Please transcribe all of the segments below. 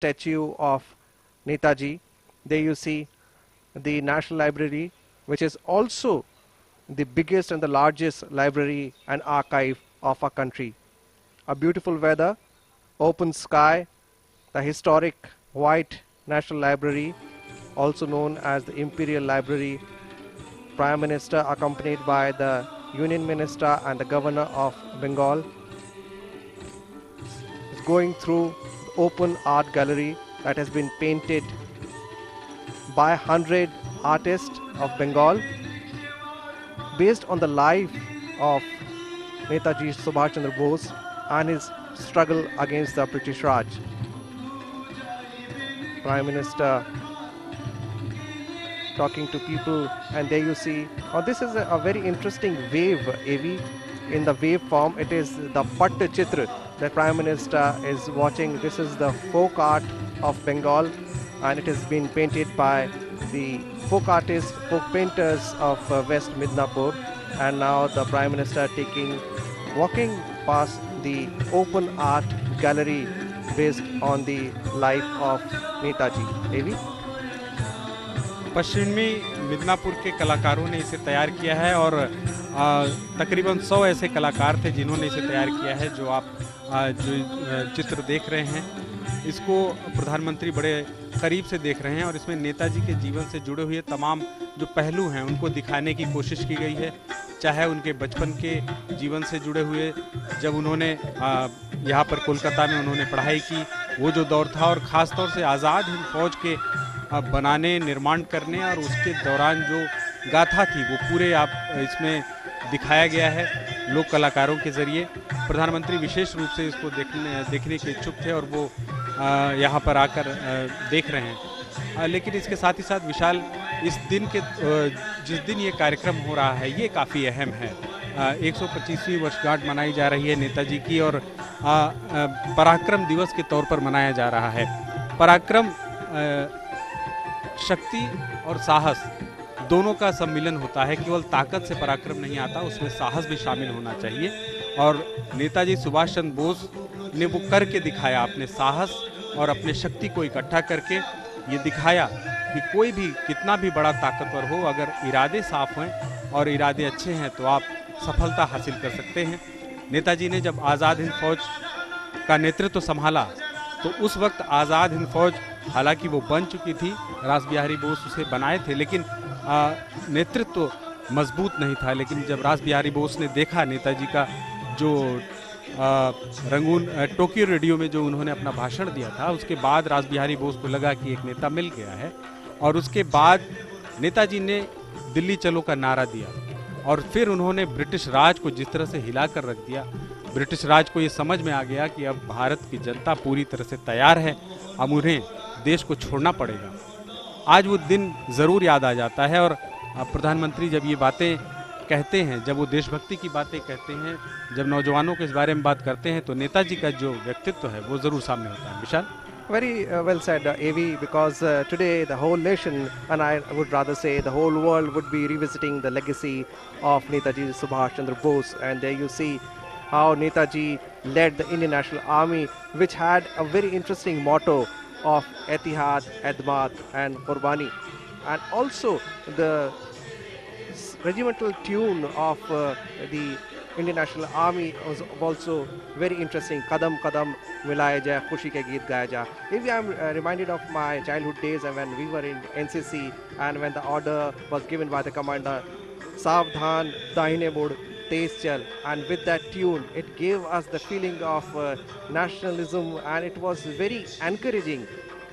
statue of Netaji. There you see the National Library, which is also the biggest and the largest library and archive of our country. A beautiful weather, open sky, the historic White National Library, also known as the Imperial Library. Prime Minister accompanied by the Union Minister and the Governor of Bengal is going through the open art gallery that has been painted by 100 artists of Bengal based on the life of Netaji Subhash Chandra Bose and his struggle against the British Raj. Prime Minister talking to people, and there you see, this is a very interesting wave, AV. In the wave form, it is the Patt Chitra that Prime Minister is watching. This is the folk art of Bengal, and it has been painted by the folk artists, folk painters of West Midnapur. And now the Prime Minister walking past the open art gallery based on the life of Netaji. AV? पश्चिमी मिदनापुर के कलाकारों ने इसे तैयार किया है और तकरीबन 100 ऐसे कलाकार थे जिन्होंने इसे तैयार किया है। जो आप जो चित्र देख रहे हैं, इसको प्रधानमंत्री बड़े करीब से देख रहे हैं और इसमें नेताजी के जीवन से जुड़े हुए तमाम जो पहलू हैं उनको दिखाने की कोशिश की गई है। चाहे उनके बचपन के जीवन से जुड़े हुए, जब उन्होंने यहाँ पर कोलकाता में उन्होंने पढ़ाई की, वो जो दौर था, और ख़ास तौर से आज़ाद हिंद फौज के बनाने, निर्माण करने और उसके दौरान जो गाथा थी वो पूरे आप इसमें दिखाया गया है लोक कलाकारों के ज़रिए। प्रधानमंत्री विशेष रूप से इसको देखने के इच्छुक थे और वो यहाँ पर आकर देख रहे हैं। लेकिन इसके साथ ही साथ विशाल, इस दिन के जिस दिन ये कार्यक्रम हो रहा है ये काफ़ी अहम है। 125वीं वर्षगांठ मनाई जा रही है नेताजी की और पराक्रम दिवस के तौर पर मनाया जा रहा है। पराक्रम शक्ति और साहस दोनों का सम्मिलन होता है। केवल ताकत से पराक्रम नहीं आता, उसमें साहस भी शामिल होना चाहिए। और नेताजी सुभाष चंद्र बोस ने वो करके दिखाया, अपने साहस और अपने शक्ति को इकट्ठा करके ये दिखाया कि कोई भी कितना भी बड़ा ताकतवर हो, अगर इरादे साफ हैं और इरादे अच्छे हैं तो आप सफलता हासिल कर सकते हैं। नेताजी ने जब आज़ाद हिंद फौज का नेतृत्व संभाला तो उस वक्त आज़ाद हिंद फौज, हालांकि वो बन चुकी थी, रास बिहारी बोस उसे बनाए थे, लेकिन नेतृत्व मजबूत नहीं था। लेकिन जब रास बिहारी बोस ने देखा नेताजी का जो रंगून टोक्यो रेडियो में जो उन्होंने अपना भाषण दिया था, उसके बाद रास बिहारी बोस को लगा कि एक नेता मिल गया है। और उसके बाद नेताजी ने दिल्ली चलो का नारा दिया और फिर उन्होंने ब्रिटिश राज को जिस तरह से हिला कर रख दिया, ब्रिटिश राज को ये समझ में आ गया कि अब भारत की जनता पूरी तरह से तैयार है, अब उन्हें देश को छोड़ना पड़ेगा। आज वो दिन ज़रूर याद आ जाता है और प्रधानमंत्री जब ये बातें कहते हैं, जब वो देशभक्ति की बातें कहते हैं, जब नौजवानों के इस बारे में बात करते हैं, तो नेताजी का जो व्यक्तित्व है वो ज़रूर सामने होता है। विशाल? Very well said, AV, because today the whole nation, and I would rather say the whole world, would be revisiting the legacy of Netaji Subhash Chandra Bose. And there you see how Netaji led the Indian National Army, which had a very interesting motto of Etihad, Edmat and Qurbani. And also the regimental tune of the Indian National Army was also very interesting. Kadam Kadam Milaye Ja, Khushi Ke Geet Gaye Ja. Maybe I'm reminded of my childhood days and when we were in NCC and when the order was given by the commander, Savdhan Dahine Mud Tez Chal, and with that tune it gave us the feeling of nationalism, and it was very encouraging.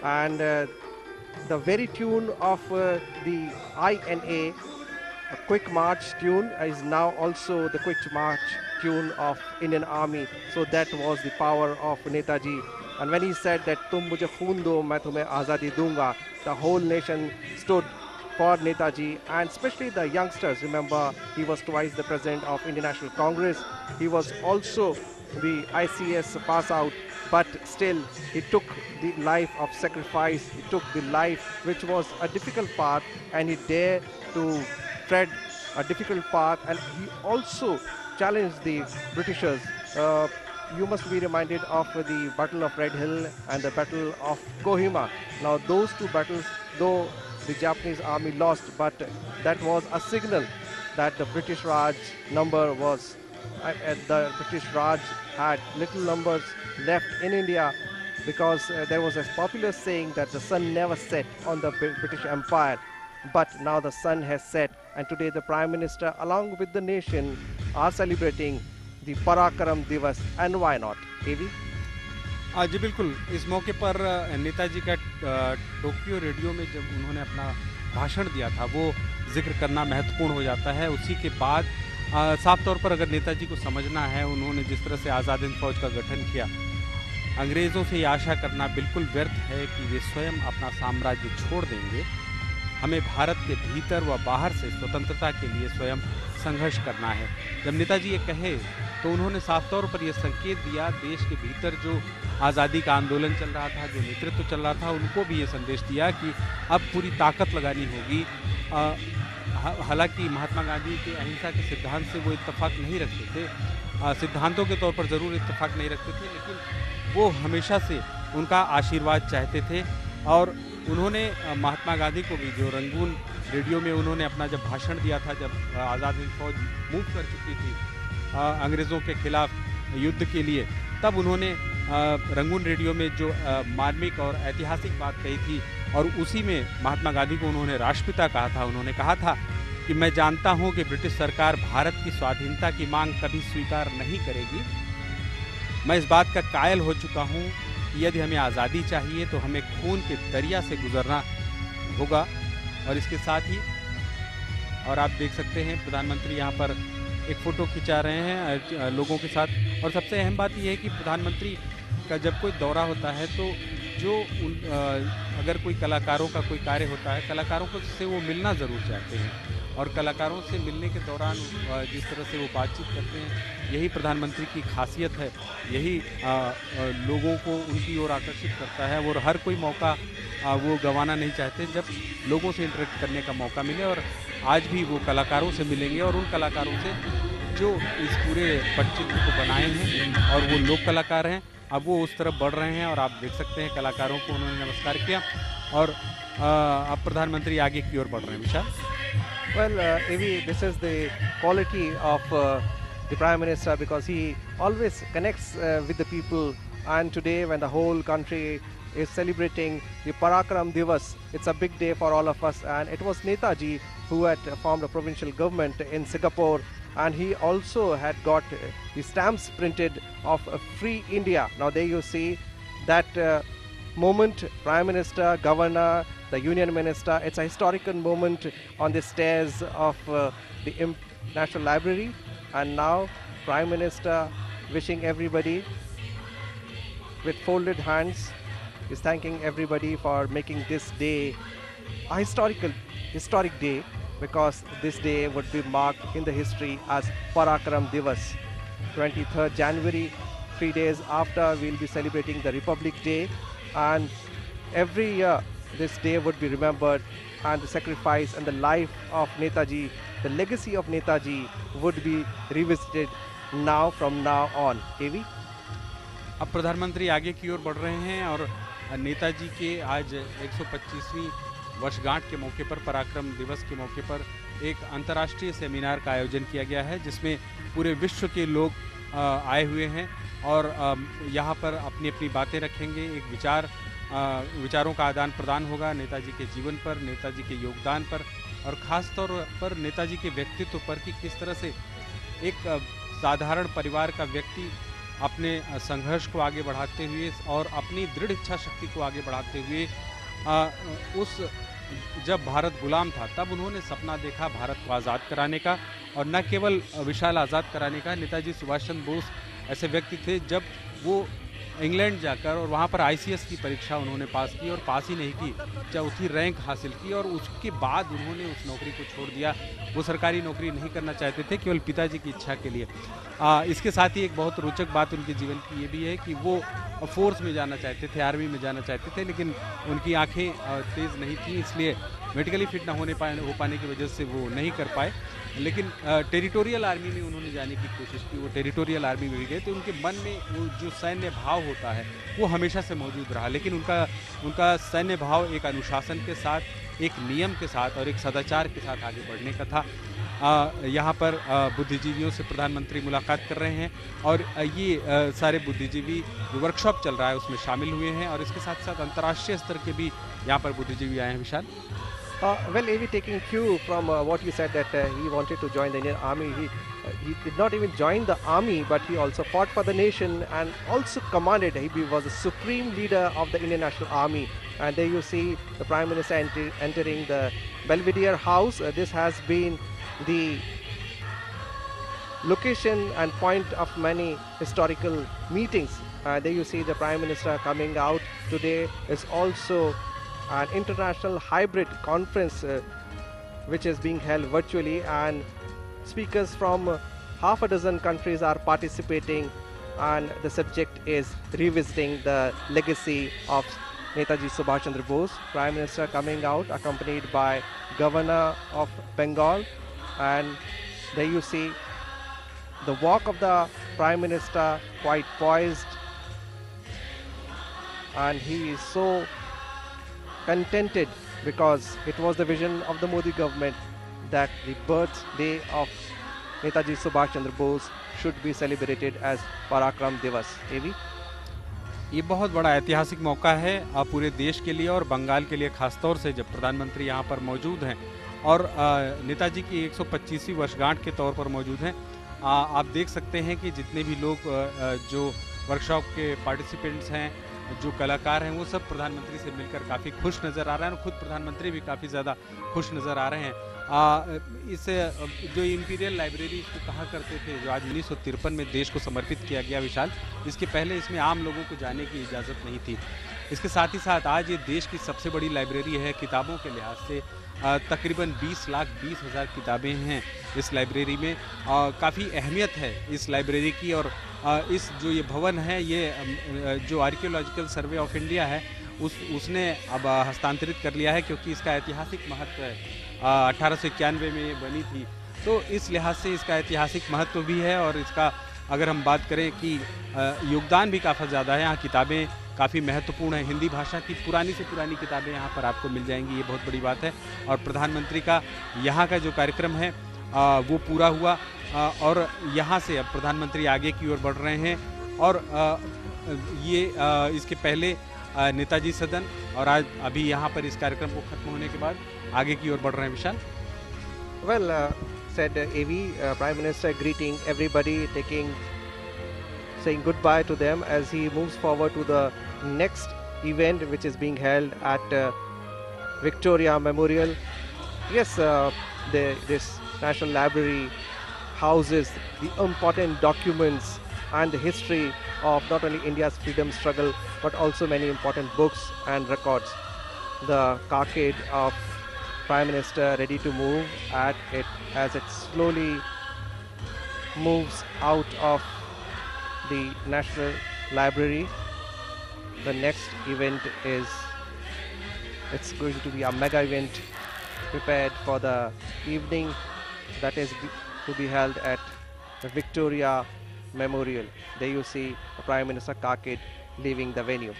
And the very tune of the INA, a quick march tune, is now also the quick march tune of Indian Army. So that was the power of Netaji. And when he said that "Tum mujhe khoon do, main tumhe azadi dunga," the whole nation stood for Netaji, and especially the youngsters. Remember, he was twice the president of Indian National Congress. He was also the ICS pass out, but still he took the life of sacrifice. He took the life which was a difficult path, and he dared to tread a difficult path, and he also challenged the Britishers. you must be reminded of the Battle of Red Hill and the Battle of Kohima. Now, those two battles, though the Japanese army lost, but that was a signal that the British Raj number was, the British Raj had little numbers left in India, because there was a popular saying that the sun never set on the British Empire, but now the sun has set, and today the Prime Minister along with the nation are celebrating the Parakaram Divas, and why not? AV? जी बिल्कुल, इस मौके पर नेताजी का Tokyo radio में जब उन्होंने अपना भाषण दिया था वो जिक्र करना महत्वपूर्ण हो जाता है। उसी के बाद साफ तौर पर अगर नेताजी को समझना है, उन्होंने जिस तरह से आज़ाद हिंद फौज का गठन किया, अंग्रेज़ों से ये आशा करना बिल्कुल व्यर्थ है कि वे स्वयं अपना साम्राज्य छोड़ देंगे। हमें भारत के भीतर व बाहर से स्वतंत्रता के लिए स्वयं संघर्ष करना है। जब नेताजी ये कहे तो उन्होंने साफ तौर पर यह संकेत दिया, देश के भीतर जो आज़ादी का आंदोलन चल रहा था, जो नेतृत्व चल रहा था, उनको भी ये संदेश दिया कि अब पूरी ताकत लगानी होगी। हालांकि महात्मा गांधी के अहिंसा के सिद्धांत से वो इत्तेफाक नहीं रखते थे, सिद्धांतों के तौर पर ज़रूर इत्तेफाक नहीं रखते थे, लेकिन वो हमेशा से उनका आशीर्वाद चाहते थे। और उन्होंने महात्मा गांधी को भी, जो रंगून रेडियो में उन्होंने अपना जब भाषण दिया था, जब आज़ाद हिंद फौज मूव कर चुकी थी अंग्रेज़ों के खिलाफ युद्ध के लिए, तब उन्होंने रंगून रेडियो में जो मार्मिक और ऐतिहासिक बात कही थी, और उसी में महात्मा गांधी को उन्होंने राष्ट्रपिता कहा था। उन्होंने कहा था कि मैं जानता हूं कि ब्रिटिश सरकार भारत की स्वाधीनता की मांग कभी स्वीकार नहीं करेगी। मैं इस बात का कायल हो चुका हूं कि यदि हमें आज़ादी चाहिए तो हमें खून के दरिया से गुजरना होगा। और इसके साथ ही, और आप देख सकते हैं प्रधानमंत्री यहाँ पर एक फ़ोटो खिंचा रहे हैं लोगों के साथ। और सबसे अहम बात यह है कि प्रधानमंत्री का जब कोई दौरा होता है तो जो अगर कोई कलाकारों का कोई कार्य होता है, कलाकारों को से वो मिलना ज़रूर चाहते हैं, और कलाकारों से मिलने के दौरान जिस तरह से वो बातचीत करते हैं, यही प्रधानमंत्री की खासियत है, यही लोगों को उनकी ओर आकर्षित करता है। और हर कोई मौका वो गंवाना नहीं चाहते जब लोगों से इंटरेक्ट करने का मौका मिले, और आज भी वो कलाकारों से मिलेंगे, और उन कलाकारों से जो इस पूरे पटचित्र को बनाए हैं और वो लोक कलाकार हैं, अब वो उस तरफ बढ़ रहे हैं। और आप देख सकते हैं कलाकारों को उन्होंने नमस्कार किया, और अब प्रधानमंत्री आगे की ओर बढ़ रहे हैं। विशाल? Well, AV, this is the quality of the Prime Minister, because he always connects with the people. And today, when the whole country is celebrating the Parakaram Divas, it's a big day for all of us. And it was Netaji who had formed a provincial government in Singapore, and he also had got the stamps printed of a free India. Now there you see that moment, Prime Minister, Governor, the Union Minister, it's a historical moment on the stairs of the National Library. And now Prime Minister wishing everybody with folded hands, is thanking everybody for making this day a historic day, because this day would be marked in the history as Parakaram Divas. 23rd January, 3 days after, we'll be celebrating the Republic Day, and every year this day would be remembered, and the sacrifice and the life of Netaji, the legacy of Netaji would be revisited now from now on. AV? अब प्रधानमंत्री आगे की ओर बढ़ रहे हैं, और नेताजी के आज 125वीं वर्षगांठ के मौके पर, पराक्रम दिवस के मौके पर एक अंतर्राष्ट्रीय सेमिनार का आयोजन किया गया है, जिसमें पूरे विश्व के लोग आए हुए हैं, और यहाँ पर अपनी अपनी बातें रखेंगे। एक विचारों का आदान प्रदान होगा नेताजी के जीवन पर, नेताजी के योगदान पर, और ख़ास तौर पर नेताजी के व्यक्तित्व पर, कि किस तरह से एक साधारण परिवार का व्यक्ति अपने संघर्ष को आगे बढ़ाते हुए और अपनी दृढ़ इच्छा शक्ति को आगे बढ़ाते हुए जब भारत गुलाम था तब उन्होंने सपना देखा भारत को आज़ाद कराने का, और न केवल विशाल आज़ाद कराने का। नेताजी सुभाष चंद्र बोस ऐसे व्यक्ति थे, जब वो इंग्लैंड जाकर और वहाँ पर ICS की परीक्षा उन्होंने पास की, और पास ही नहीं की, चौथी रैंक हासिल की, और उसके बाद उन्होंने उस नौकरी को छोड़ दिया। वो सरकारी नौकरी नहीं करना चाहते थे, केवल पिताजी की इच्छा के लिए। इसके साथ ही एक बहुत रोचक बात उनके जीवन की ये भी है कि वो फोर्स में जाना चाहते थे, आर्मी में जाना चाहते थे, लेकिन उनकी आंखें तेज़ नहीं थी, इसलिए मेडिकली फिट ना हो पाने की वजह से वो नहीं कर पाए। लेकिन टेरिटोरियल आर्मी में उन्होंने जाने की कोशिश की, वो टेरिटोरियल आर्मी में भी गए, तो उनके मन में वो जो सैन्य भाव होता है वो हमेशा से मौजूद रहा। लेकिन उनका सैन्य भाव एक अनुशासन के साथ, एक नियम के साथ और एक सदाचार के साथ आगे बढ़ने का था। यहाँ पर बुद्धिजीवियों से प्रधानमंत्री मुलाकात कर रहे हैं और ये सारे बुद्धिजीवी जो वर्कशॉप चल रहा है उसमें शामिल हुए हैं और इसके साथ साथ अंतर्राष्ट्रीय स्तर के भी यहाँ पर बुद्धिजीवी आए हैं। विशाल, well, Avi, taking cue from what you said that he wanted to join the Indian Army, he did not even join the army, but he also fought for the nation and also commanded. He was the supreme leader of the Indian National Army. And there you see the Prime Minister entering the Belvedere House. This has been the location and point of many historical meetings. There you see the Prime Minister coming out. Today is also an international hybrid conference which is being held virtually, and speakers from half a dozen countries are participating, and the subject is revisiting the legacy of Netaji Subhash Chandra Bose. Prime Minister coming out accompanied by Governor of Bengal, and there you see the walk of the Prime Minister, quite poised, and he is so contented because it was the vision of the Modi government that the birthday of Netaji Subhash Chandra Bose should be celebrated as Parakram Divas. AV? ये बहुत बड़ा ऐतिहासिक मौका है पूरे देश के लिए और बंगाल के लिए खासतौर से, जब प्रधानमंत्री यहाँ पर मौजूद हैं और नेताजी की 125वीं वर्षगांठ के तौर पर मौजूद हैं। आप देख सकते हैं कि जितने भी लोग जो वर्कशॉप के पार्टिसिपेंट्स हैं, जो कलाकार हैं, वो सब प्रधानमंत्री से मिलकर काफ़ी खुश नज़र आ रहे हैं और खुद प्रधानमंत्री भी काफ़ी ज़्यादा खुश नज़र आ रहे हैं। इस जो इंपीरियल लाइब्रेरी इसको कहा करते थे, जो आज 1953 में देश को समर्पित किया गया विशाल, इसके पहले इसमें आम लोगों को जाने की इजाज़त नहीं थी। इसके साथ ही साथ आज ये देश की सबसे बड़ी लाइब्रेरी है किताबों के लिहाज से। तकरीबन 20,20,000 किताबें हैं इस लाइब्रेरी में। काफ़ी अहमियत है इस लाइब्रेरी की और इस जो ये भवन है, ये जो आर्कियोलॉजिकल सर्वे ऑफ इंडिया है उसने अब हस्तांतरित कर लिया है, क्योंकि इसका ऐतिहासिक महत्व है। 1891 में ये बनी थी, तो इस लिहाज से इसका ऐतिहासिक महत्व भी है। और इसका अगर हम बात करें कि योगदान भी काफ़ी ज़्यादा है, यहाँ किताबें काफ़ी महत्वपूर्ण है। हिंदी भाषा की पुरानी से पुरानी किताबें यहाँ पर आपको मिल जाएंगी, ये बहुत बड़ी बात है। और प्रधानमंत्री का यहाँ का जो कार्यक्रम है वो पूरा हुआ और यहाँ से अब प्रधानमंत्री आगे की ओर बढ़ रहे हैं और ये इसके पहले नेताजी सदन और आज अभी यहाँ पर इस कार्यक्रम को खत्म होने के बाद आगे की ओर बढ़ रहे हैं। विशाल, well, said AV, Prime Minister greeting everybody, saying goodbye to them as he moves forward to the next event which is being held at Victoria Memorial. Yes, this National Library houses the important documents and the history of not only India's freedom struggle but also many important books and records. The carcade of Prime Minister ready to move at it as it slowly moves out of the National Library. The next event it's going to be a mega event prepared for the evening that is to be held at the Victoria Memorial. There you see the Prime Minister carcade leaving the venue.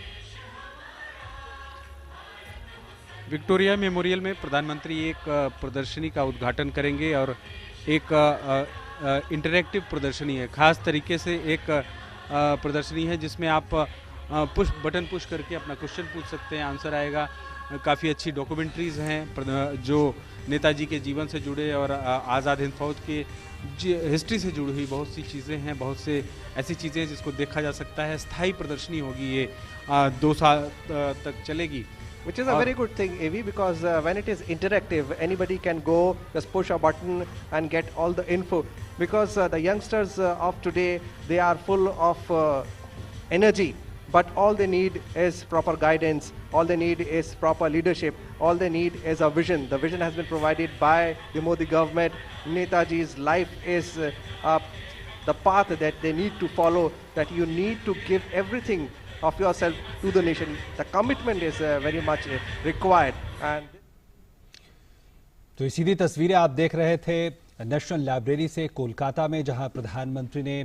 Victoria memorial में प्रधानमंत्री एक प्रदर्शनी का उद्घाटन करेंगे और एक interactive प्रदर्शनी है, खास तरीके से एक प्रदर्शनी है जिसमें आप बटन पुश करके अपना क्वेश्चन पूछ सकते हैं, आंसर आएगा। काफ़ी अच्छी डॉक्यूमेंट्रीज़ हैं जो नेताजी के जीवन से जुड़े और आज़ाद हिंद फौज के हिस्ट्री से जुड़ी हुई बहुत सी चीज़ें हैं, बहुत से ऐसी चीज़ें जिसको देखा जा सकता है। स्थायी प्रदर्शनी होगी, ये 2 साल तक चलेगी। Which is a very good thing, AV, because when it is interactive, anybody can go, just push a button and get all the info. Because the youngsters of today, they are full of energy, but all they need is proper guidance, all they need is proper leadership, all they need is a vision. The vision has been provided by the Modi government. Netaji's life is the path that they need to follow, that you need to give everything of yourself to the nation. The commitment is very much required. And तो ये सीधी तस्वीरें आप देख रहे थे national library से कोलकाता में, जहां प्रधानमंत्री ने